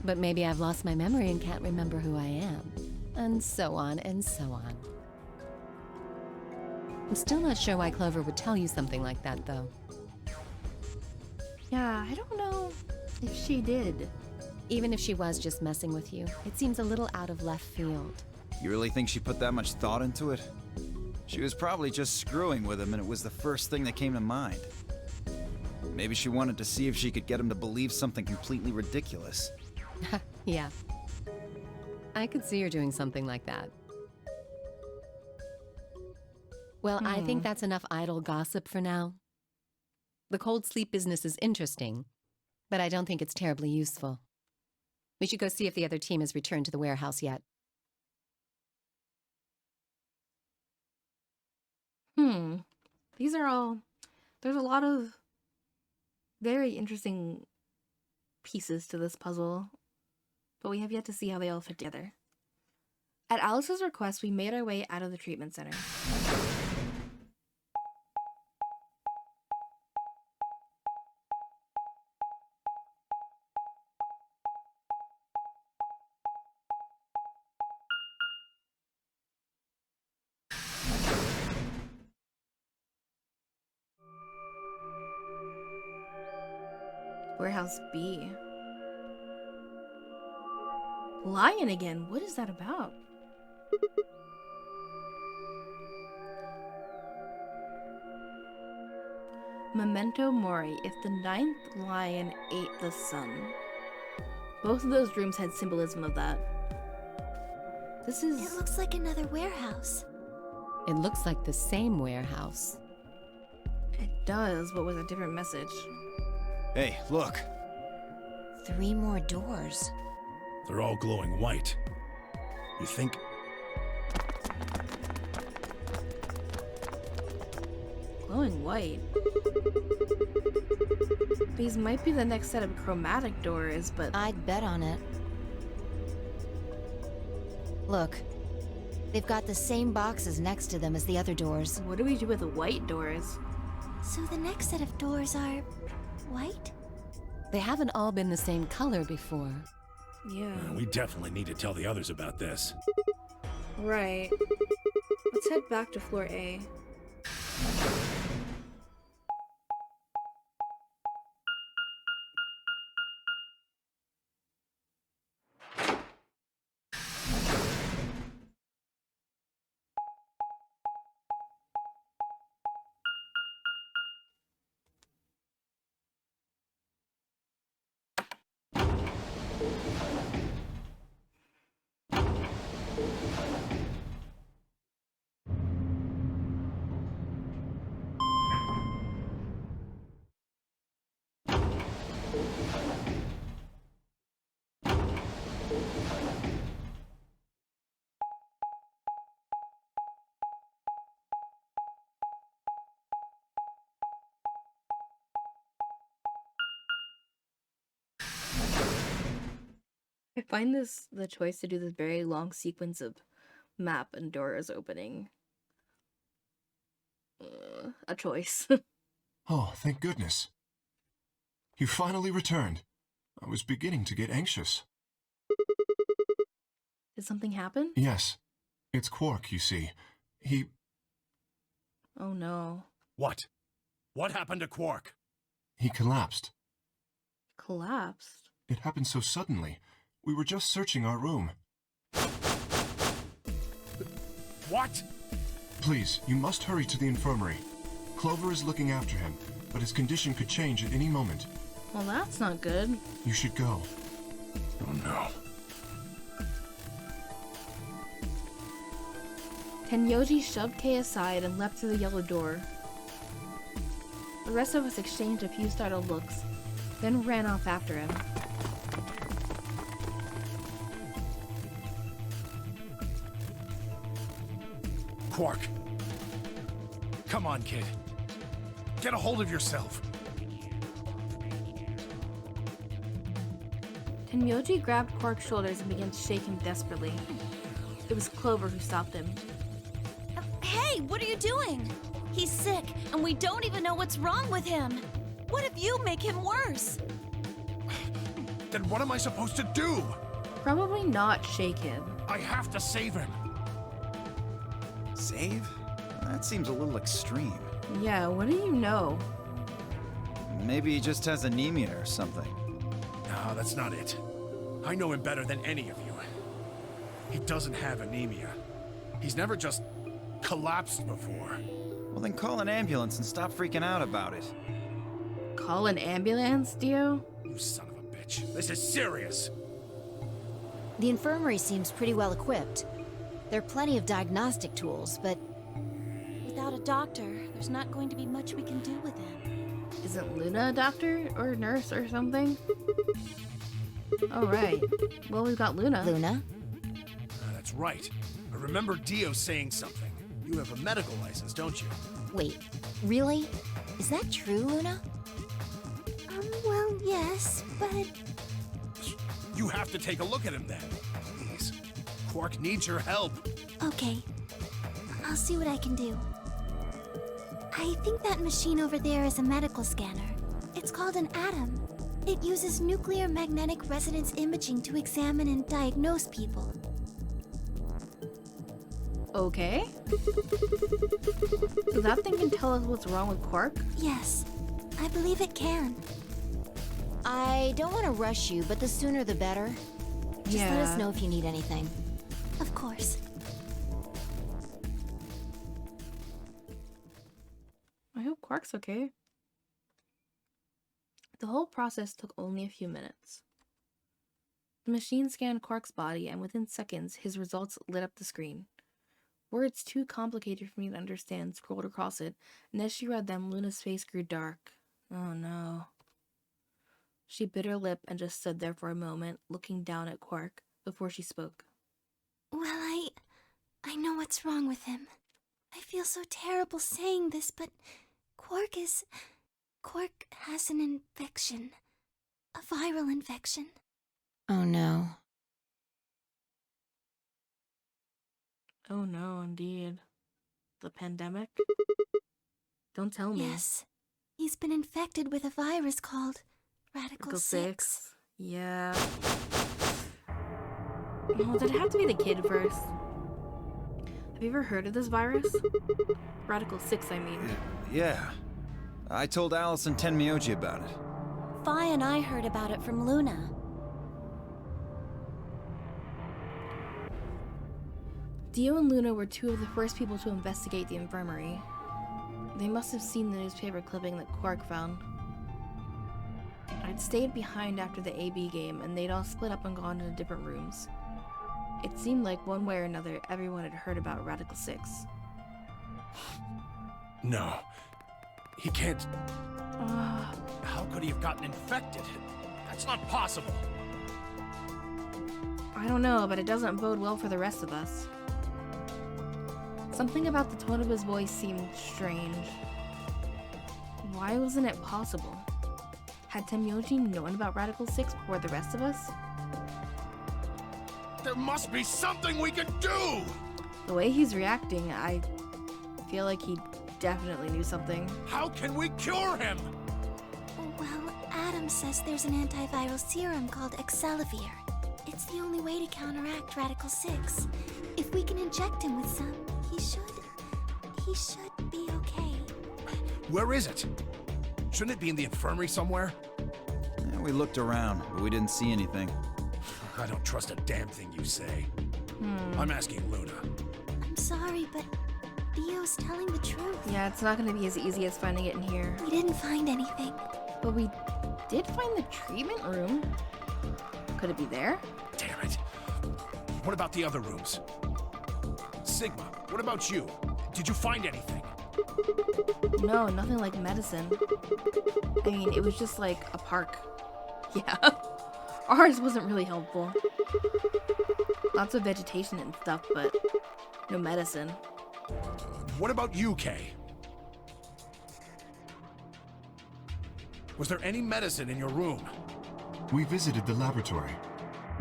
But maybe I've lost my memory and can't remember who I am. And so on and so on. I'm still not sure why Clover would tell you something like that, though. Yeah, I don't know if she did. Even if she was just messing with you, it seems a little out of left field. You really think she put that much thought into it? She was probably just screwing with him and it was the first thing that came to mind. Maybe she wanted to see if she could get him to believe something completely ridiculous. Yeah. I could see her doing something like that. Well, I think that's enough idle gossip for now. The cold sleep business is interesting, but I don't think it's terribly useful. We should go see if the other team has returned to the warehouse yet. These are all... There's a lot of very interesting pieces to this puzzle, but we have yet to see how they all fit together. At Alice's request, we made our way out of the treatment center. Warehouse B. Lion again. What is that about? Memento Mori. If the ninth lion ate the sun. Both of those rooms had symbolism of that. This It is... looks like another warehouse. It looks like the same warehouse. It does, but with a different message. Hey, look. 3 more doors. They're all glowing white. You think... Glowing white. These might be the next set of chromatic doors, but... I'd bet on it. Look. They've got the same boxes next to them as the other doors. What do we do with the white doors? So the next set of doors are white? They haven't all been the same color before. Yeah. We definitely need to tell the others about this. Right. Let's head back to floor A. I find the choice to do this very long sequence of map and doors opening a choice. Oh, thank goodness. You finally returned. I was beginning to get anxious. Did something happen? Yes. It's Quark, you see. He... Oh no. What? What happened to Quark? he collapsed. Collapsed? It happened so suddenly. We were just searching our room. What? Please, you must hurry to the infirmary. Clover is looking after him, but his condition could change at any moment. Well, that's not good. You should go. Oh no. Tenyoji shoved Kei aside and leapt through the yellow door. The rest of us exchanged a few startled looks, then ran off after him. Quark. Come on, kid. Get a hold of yourself. Tenyoji grabbed Quark's shoulders and began to shake him desperately. It was Clover who stopped him. Hey, what are you doing? He's sick, and we don't even know what's wrong with him. What if you make him worse? Then what am I supposed to do? Probably not shake him. I have to save him. Save? That seems a little extreme. Yeah, what do you know? Maybe he just has anemia or something. No, that's not it. I know him better than any of you. He doesn't have anemia. He's never just collapsed before. Well, then call an ambulance and stop freaking out about it. Call an ambulance, Dio? You son of a bitch. This is serious. The infirmary seems pretty well equipped. There are plenty of diagnostic tools, but Without a doctor, there's not going to be much we can do with him. Isn't Luna a doctor or a nurse or something? Oh, right. Well, we've got Luna. Luna? That's right. I remember Dio saying something. You have a medical license, don't you? Wait, really? Is that true, Luna? Well, yes, but You have to take a look at him then. Please. Quark needs your help. okay. I'll see what I can do. I think that machine over there is a medical scanner. It's called an atom. It uses nuclear magnetic resonance imaging to examine and diagnose people. Okay. So that thing can tell us what's wrong with Quark? Yes, I believe it can. I don't want to rush you, but the sooner the better. Just let us know if you need anything. Of course. I hope Quark's okay. The whole process took only a few minutes. The machine scanned Quark's body, and within seconds, his results lit up the screen. Words too complicated for me to understand scrolled across it, and as she read them, Luna's face grew dark. Oh no. She bit her lip and just stood there for a moment, looking down at Quark, before she spoke. Well, I know what's wrong with him. I feel so terrible saying this, but Quark has an infection. A viral infection. Oh no. Oh no, indeed. The pandemic? Don't tell me. Yes. He's been infected with a virus called Radical 6. Yeah. Oh, did it have to be the kid first? Have you ever heard of this virus? Radical 6, I mean. Yeah. I told Alice and Tenmyoji about it. Fi and I heard about it from Luna. Dio and Luna were two of the first people to investigate the infirmary. They must have seen the newspaper clipping that Quark found. I'd stayed behind after the AB game, and they'd all split up and gone into different rooms. It seemed like one way or another, everyone had heard about Radical 6. No. He can't... How could he have gotten infected? That's not possible. I don't know, but it doesn't bode well for the rest of us. Something about the tone of his voice seemed strange. Why wasn't it possible? Had Tenmyoji known about Radical 6 before the rest of us? There must be something we can do! The way he's reacting, I feel like he definitely knew something. How can we cure him? Well, Adam says there's an antiviral serum called Excelavir. It's the only way to counteract Radical 6. If we can inject him with some, he should be okay. Where is it? Shouldn't it be in the infirmary somewhere? Yeah, we looked around, but we didn't see anything. I don't trust a damn thing you say. I'm asking Luna. I'm sorry, but Theo's telling the truth. Yeah, it's not going to be as easy as finding it in here. We didn't find anything. But we did find the treatment room. Could it be there? Damn it. What about the other rooms? Sigma, what about you? Did you find anything? No, nothing like medicine. I mean, it was just like a park. Yeah. Ours wasn't really helpful. Lots of vegetation and stuff, but no medicine. What about you, Kay? Was there any medicine in your room? We visited the laboratory.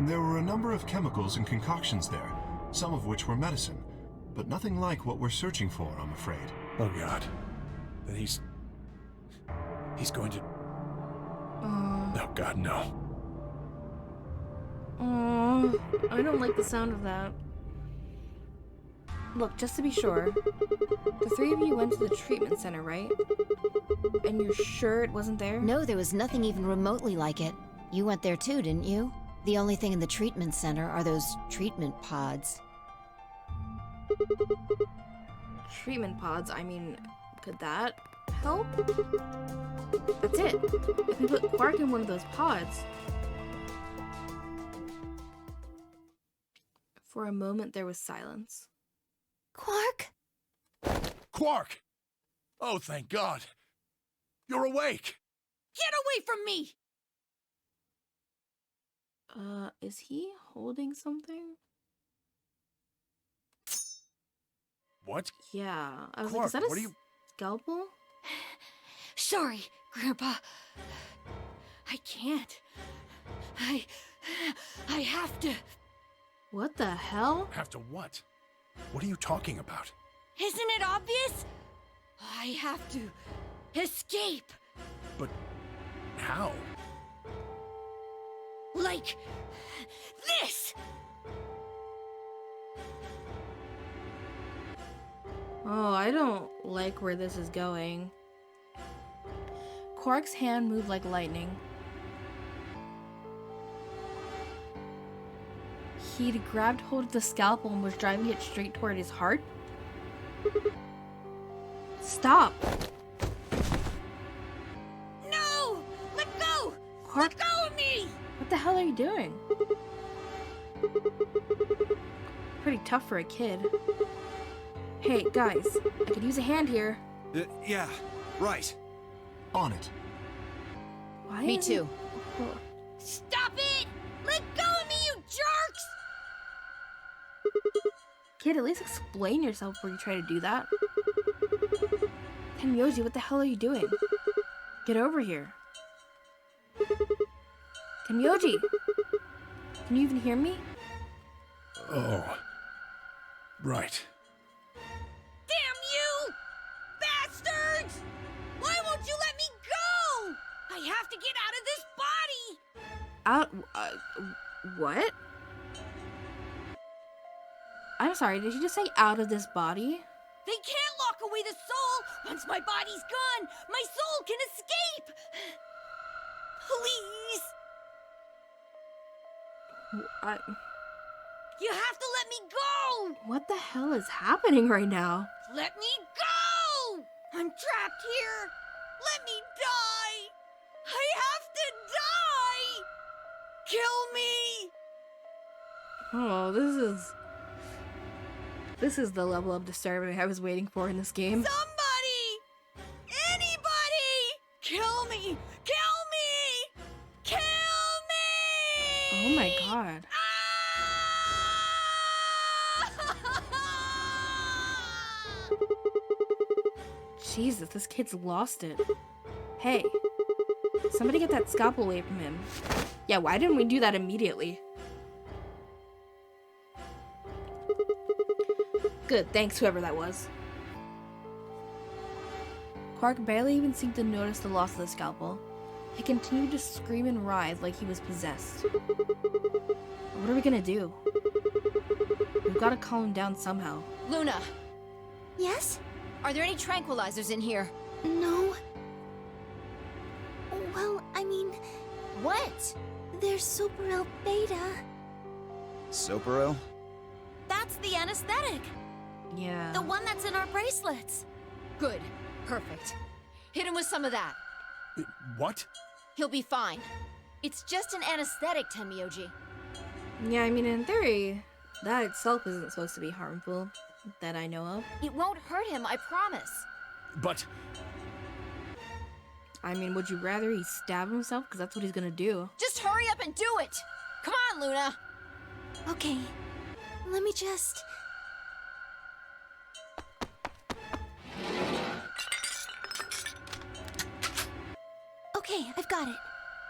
There were a number of chemicals and concoctions there, some of which were medicine, but nothing like what we're searching for, I'm afraid. Oh God. Then he's going to... Oh God, no. I don't like the sound of that. Look, just to be sure, the three of you went to the treatment center, right? And you're sure it wasn't there? No, there was nothing even remotely like it. You went there too, didn't you? The only thing in the treatment center are those treatment pods. Treatment pods, I mean, could that help? That's it. If we put Quark in one of those pods... For a moment, there was silence. Quark? Quark! Oh, thank God. You're awake! Get away from me! Is he holding something? What? Yeah. I was Quark, like, is that a what are you... scalpel? Sorry, Grandpa. I can't. I have to. What the hell? Have to what? What are you talking about? Isn't it obvious? I have to escape. But how? Like this. Oh, I don't like where this is going. Quark's hand moved like lightning. he'd grabbed hold of the scalpel and was driving it straight toward his heart? Stop! No! Let go! Quark, Let go of me! what the hell are you doing? Pretty tough for a kid. Hey, guys, I could use a hand here. Yeah, right. On it. Why Me is too. it- Stop it! Let go of me, you jerks! Kid, at least explain yourself before you try to do that. Tenmyoji, what the hell are you doing? Get over here. Tenmyoji! Can you even hear me? Oh. Right. Damn you! Bastards! Why won't you let me go? I have to get out of this body! What? I'm sorry, did you just say out of this body? They can't lock away the soul! Once my body's gone, my soul can escape! Please! You have to let me go! What the hell is happening right now? Let me go! I'm trapped here! Let me die! I have to die! Kill me! Oh, this is the level of disturbing I was waiting for in this game. Somebody! Anybody! Kill me! Kill me! Kill me! Oh my god. Jesus, this kid's lost it. Hey, somebody get that scalpel away from him. Yeah, why didn't we do that immediately? Good, thanks whoever that was. Quark barely even seemed to notice the loss of the scalpel. He continued to scream and writhe like he was possessed. What are we gonna do? We've gotta calm him down somehow. Luna, Yes? are there any tranquilizers in here? No. Well, I mean, What? there's Superel Beta. Sopero? That's the anesthetic! Yeah. The one that's in our bracelets! Good. Perfect. Hit him with some of that. What? He'll be fine. It's just an anesthetic, Tenmyoji. Yeah, I mean, in theory, that itself isn't supposed to be harmful, that I know of. It won't hurt him, I promise. But I mean, would you rather he stab himself? Because that's what he's gonna do. Just hurry up and do it! Come on, Luna! Okay, let me just... Okay, I've got it.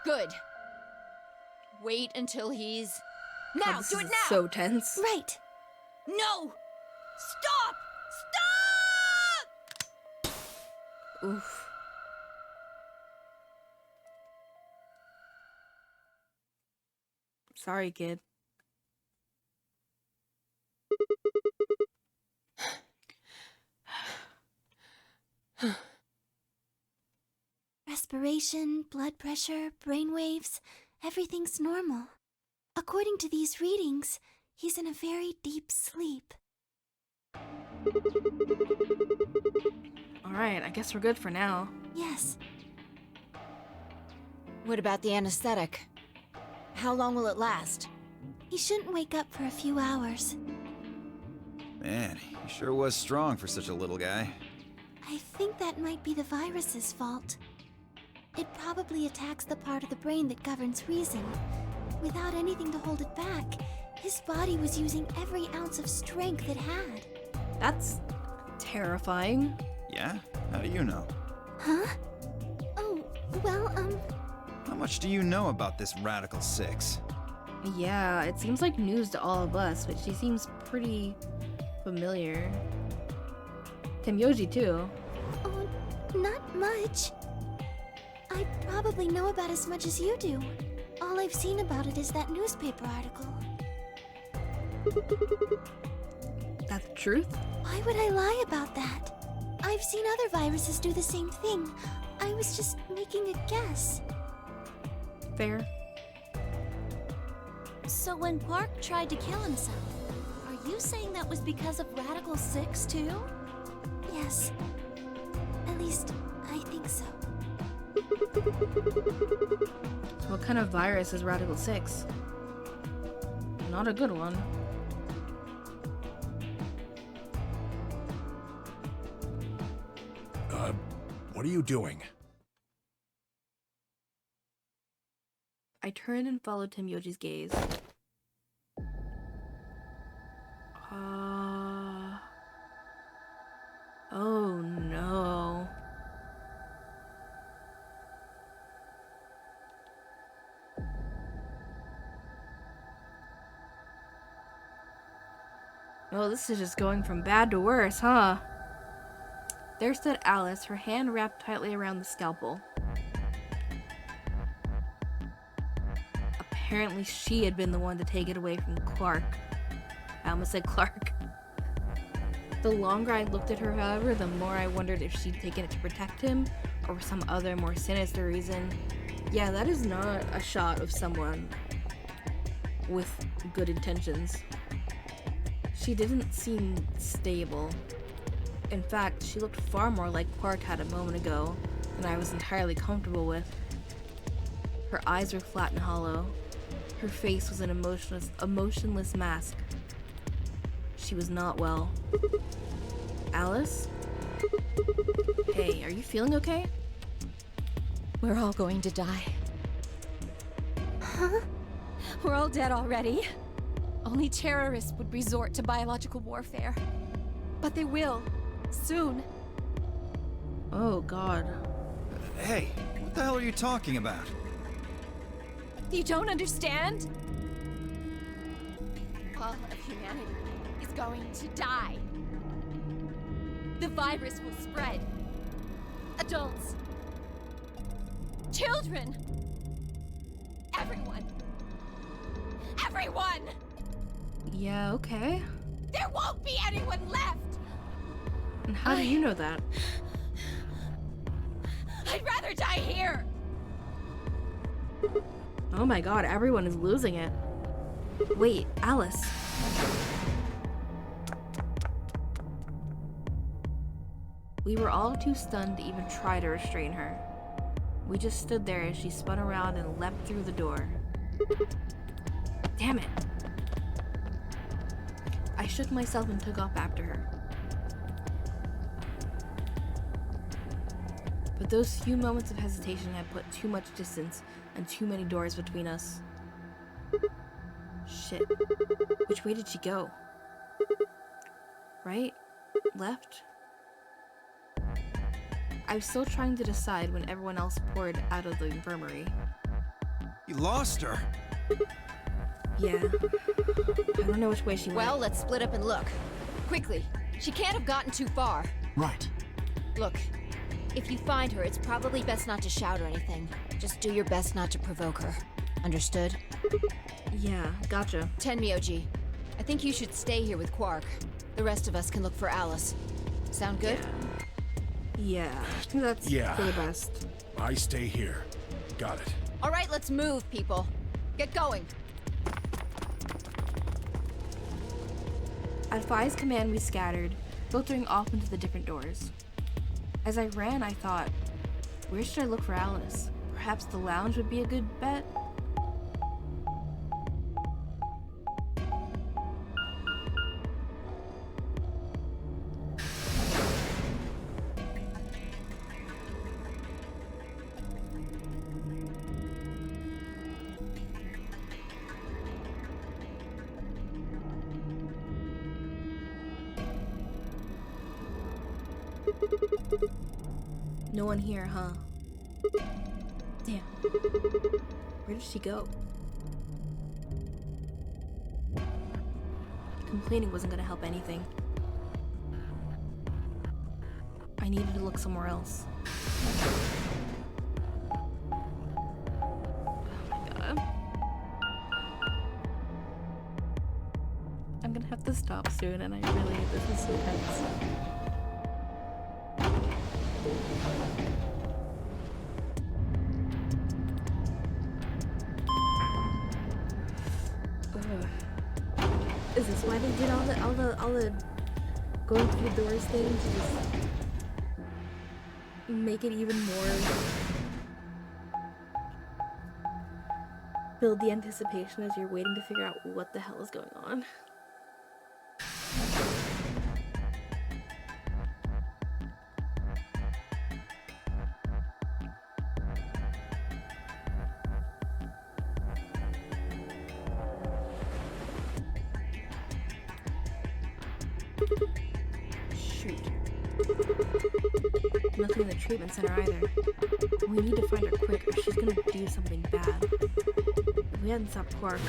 Good. Wait until he's... Now! This Do it is now! so tense. Right. No! Stop! Stop! Oof. Sorry, kid. Respiration, blood pressure, brain waves, everything's normal. According to these readings, he's in a very deep sleep. Alright, I guess we're good for now. Yes, What about the anesthetic? How long will it last? he shouldn't wake up for a few hours. Man, he sure was strong for such a little guy. I think that might be the virus's fault. It probably attacks the part of the brain that governs reason. Without anything to hold it back, his body was using every ounce of strength it had. That's terrifying. Yeah? How do you know? Huh? Oh, well, How much do you know about this Radical Six? Yeah, it seems like news to all of us, but she seems pretty familiar. Tenmyoji too. oh, not much. I probably know about as much as you do. All I've seen about it is that newspaper article. That's the truth? Why would I lie about that? I've seen other viruses do the same thing. I was just making a guess. Fair. So when Quark tried to kill himself, are you saying that was because of Radical 6 too? Yes. At least, I think so. What kind of virus is Radical 6? Not a good one. What are you doing? I turned and followed Tim Yoji's gaze. Oh no. Oh, this is just going from bad to worse, huh? There stood Alice, her hand wrapped tightly around the scalpel. Apparently she had been the one to take it away from Clark. I almost said Clark. The longer I looked at her, however, the more I wondered if she'd taken it to protect him, or for some other more sinister reason. Yeah, that is not a shot of someone with good intentions. She didn't seem stable. In fact, she looked far more like Quark had a moment ago than I was entirely comfortable with. Her eyes were flat and hollow. Her face was an emotionless mask. She was not well. Alice? Hey, are you feeling okay? We're all going to die. Huh? We're all dead already. Only terrorists would resort to biological warfare. But they will. Soon. Oh, God. Hey, what the hell are you talking about? You don't understand? All of humanity is going to die. The virus will spread. Adults. Children. Everyone. Everyone! Yeah, okay. There won't be anyone left! And how do you know that? I'd rather die here! Oh my God, everyone is losing it. Wait, Alice. We were all too stunned to even try to restrain her. We just stood there as she spun around and leapt through the door. Damn it. I shook myself and took off after her. But those few moments of hesitation had put too much distance and too many doors between us. Shit. Which way did she go? Right? Left? I was still trying to decide when everyone else poured out of the infirmary. You lost her. Yeah. I don't know which way she went. Well, let's split up and look. Quickly. She can't have gotten too far. Right. Look, if you find her, it's probably best not to shout or anything. Just do your best not to provoke her. Understood? Yeah, gotcha. Tenmyoji, I think you should stay here with Quark. The rest of us can look for Alice. Sound good? Yeah, I think that's for the best. I stay here. Got it. All right, let's move, people. Get going. At Phi's command, we scattered, filtering off into the different doors. As I ran, I thought, where should I look for Alice? Perhaps the lounge would be a good bet? No one here, huh? Damn. Where did she go? Complaining wasn't gonna help anything. I needed to look somewhere else. Oh my God. I'm gonna have to stop soon, and this is so tense. why they did all the going through doors thing to just make it even more, build the anticipation as you're waiting to figure out what the hell is going on. Shoot. Nothing in the treatment center either. We need to find her quick or she's gonna do something bad. If we hadn't stopped Quark.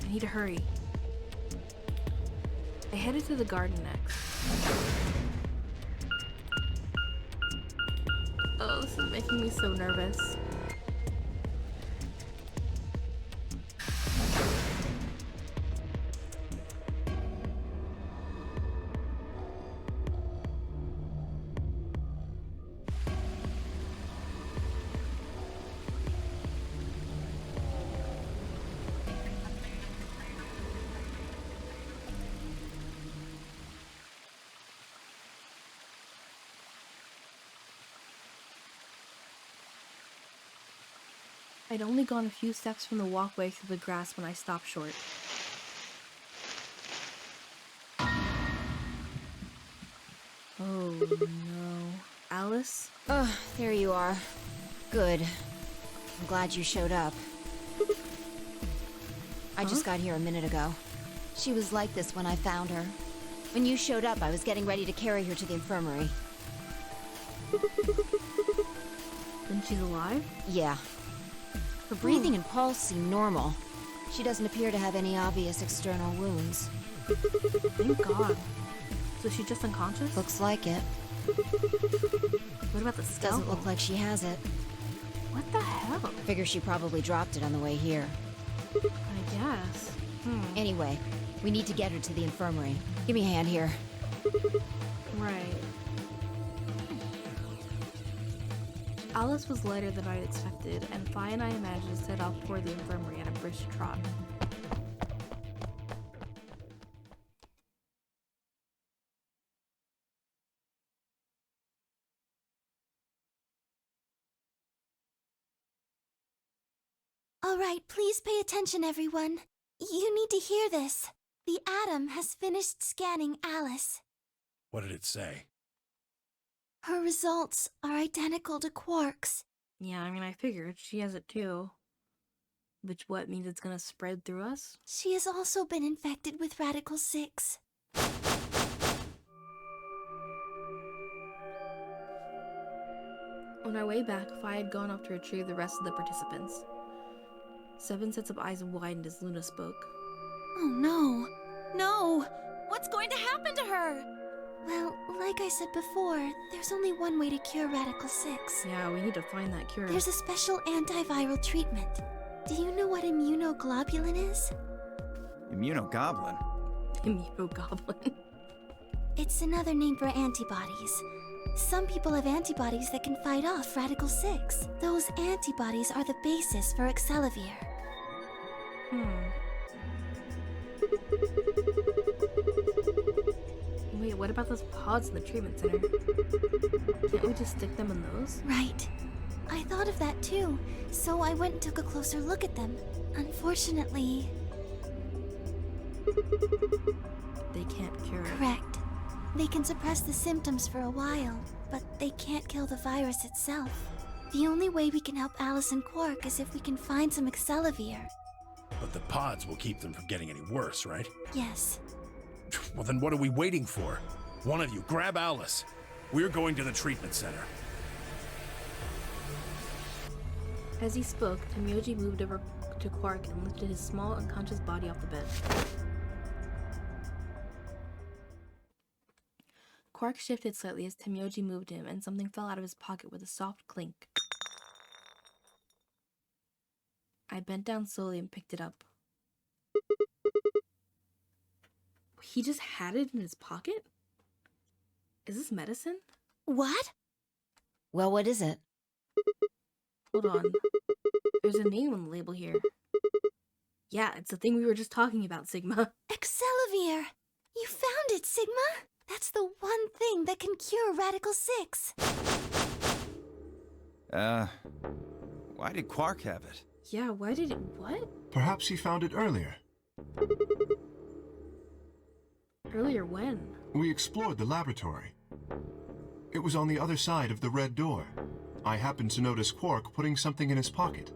I need to hurry. I headed to the garden next. Oh, this is making me so nervous. I'd only gone a few steps from the walkway through the grass when I stopped short. Oh no. Alice? Oh, there you are. Good. I'm glad you showed up. I just got here a minute ago. She was like this when I found her. When you showed up, I was getting ready to carry her to the infirmary. Then she's alive? Yeah. Her breathing and pulse seem normal. She doesn't appear to have any obvious external wounds. Thank God. So she's just unconscious? Looks like it. What about the scalpel? Doesn't look like she has it. What the hell? Figure she probably dropped it on the way here. I guess. Anyway, we need to get her to the infirmary. Give me a hand here. Right. Alice was lighter than I'd expected, and Fi and I managed to set off toward the infirmary at a brisk trot. All right, please pay attention, everyone. You need to hear this. The Atom has finished scanning Alice. What did it say? Her results are identical to Quark's. Yeah, I mean, I figured. She has it too. Which what means it's gonna spread through us? She has also been infected with Radical 6. On our way back, Fi had gone off to retrieve the rest of the participants. Seven sets of eyes widened as Luna spoke. Oh no. No! What's going to happen to her? Well, like I said before, there's only one way to cure Radical 6. Yeah, we need to find that cure. There's a special antiviral treatment. Do you know what immunoglobulin is? Immunogoblin? Immunogoblin. It's another name for antibodies. Some people have antibodies that can fight off Radical 6. Those antibodies are the basis for Excelavir. Wait, what about those pods in the treatment center? Can't we just stick them in those? Right. I thought of that too, so I went and took a closer look at them. Unfortunately... They can't cure it. Correct. They can suppress the symptoms for a while, but they can't kill the virus itself. The only way we can help Alice and Quark is if we can find some Excelavir. But the pods will keep them from getting any worse, right? Yes. Well, then what are we waiting for? One of you, grab Alice. We're going to the treatment center. As he spoke, Temyoji moved over to Quark and lifted his small, unconscious body off the bed. Quark shifted slightly as Temyoji moved him, and something fell out of his pocket with a soft clink. I bent down slowly and picked it up. He just had it in his pocket? Is this medicine? What? Well, what is it? Hold on. There's a name on the label here. Yeah, it's the thing we were just talking about, Sigma. Excellivier! You found it, Sigma! That's the one thing that can cure Radical 6. Why did Quark have it? Yeah, why did it... What? Perhaps he found it earlier. Earlier when? We explored the laboratory. It was on the other side of the red door. I happened to notice Quark putting something in his pocket.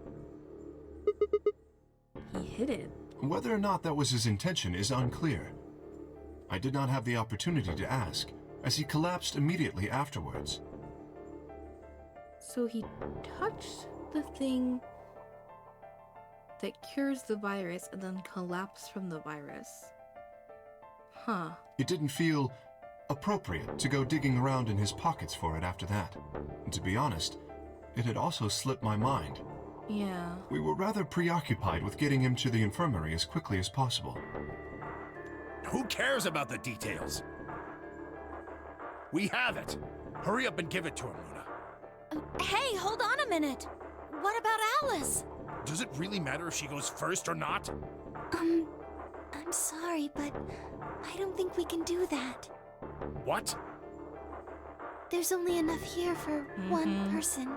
He hid it. Whether or not that was his intention is unclear. I did not have the opportunity to ask, as he collapsed immediately afterwards. So he touched the thing that cures the virus and then collapsed from the virus. Huh. It didn't feel appropriate to go digging around in his pockets for it after that. And to be honest, it had also slipped my mind. Yeah. We were rather preoccupied with getting him to the infirmary as quickly as possible. Who cares about the details? We have it. Hurry up and give it to him, Luna. Hey, hold on a minute. What about Alice? Does it really matter if she goes first or not? I'm sorry, but I don't think we can do that. What? There's only enough here for one person.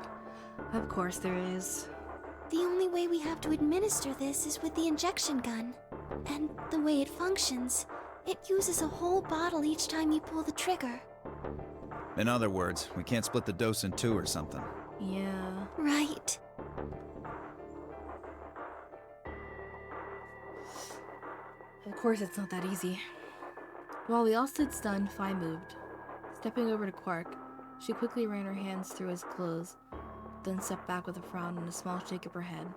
Of course there is. The only way we have to administer this is with the injection gun. And the way it functions, it uses a whole bottle each time you pull the trigger. In other words, we can't split the dose in two or something. Yeah. Right. Of course it's not that easy. While we all stood stunned, Phi moved. Stepping over to Quark, she quickly ran her hands through his clothes, then stepped back with a frown and a small shake of her head.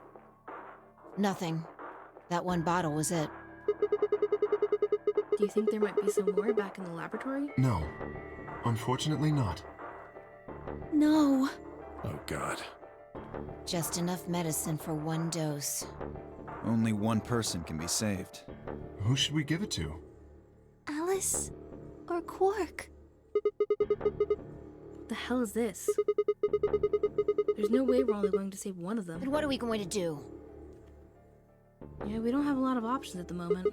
Nothing. That one bottle was it. Do you think there might be some more back in the laboratory? No. Unfortunately not. No. Oh, God. Just enough medicine for one dose. Only one person can be saved. Who should we give it to? Alice or Quark? What the hell is this? There's no way we're only going to save one of them. But what are we going to do? Yeah, we don't have a lot of options at the moment.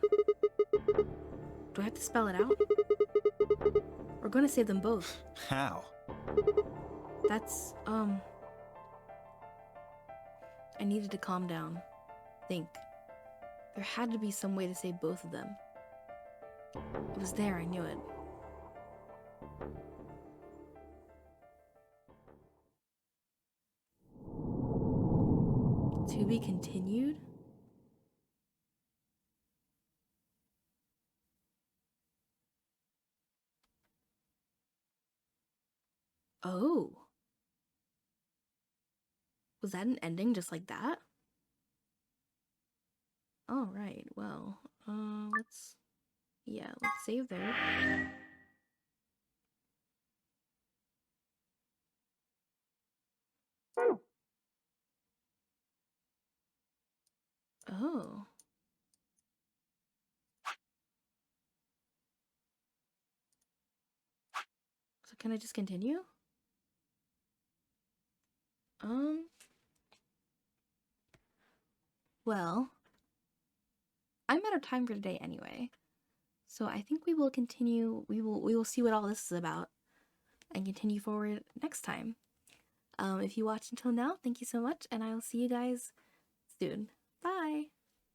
Do I have to spell it out? We're going to save them both. How? That's, I needed to calm down. Think. There had to be some way to save both of them. It was there, I knew it. To be continued? Oh. Was that an ending just like that? All right, well, let's save there. Oh. So can I just continue? Well, I'm out of time for today anyway. So I think we will continue, we will see what all this is about and continue forward next time. If you watched until now, thank you so much, and I will see you guys soon.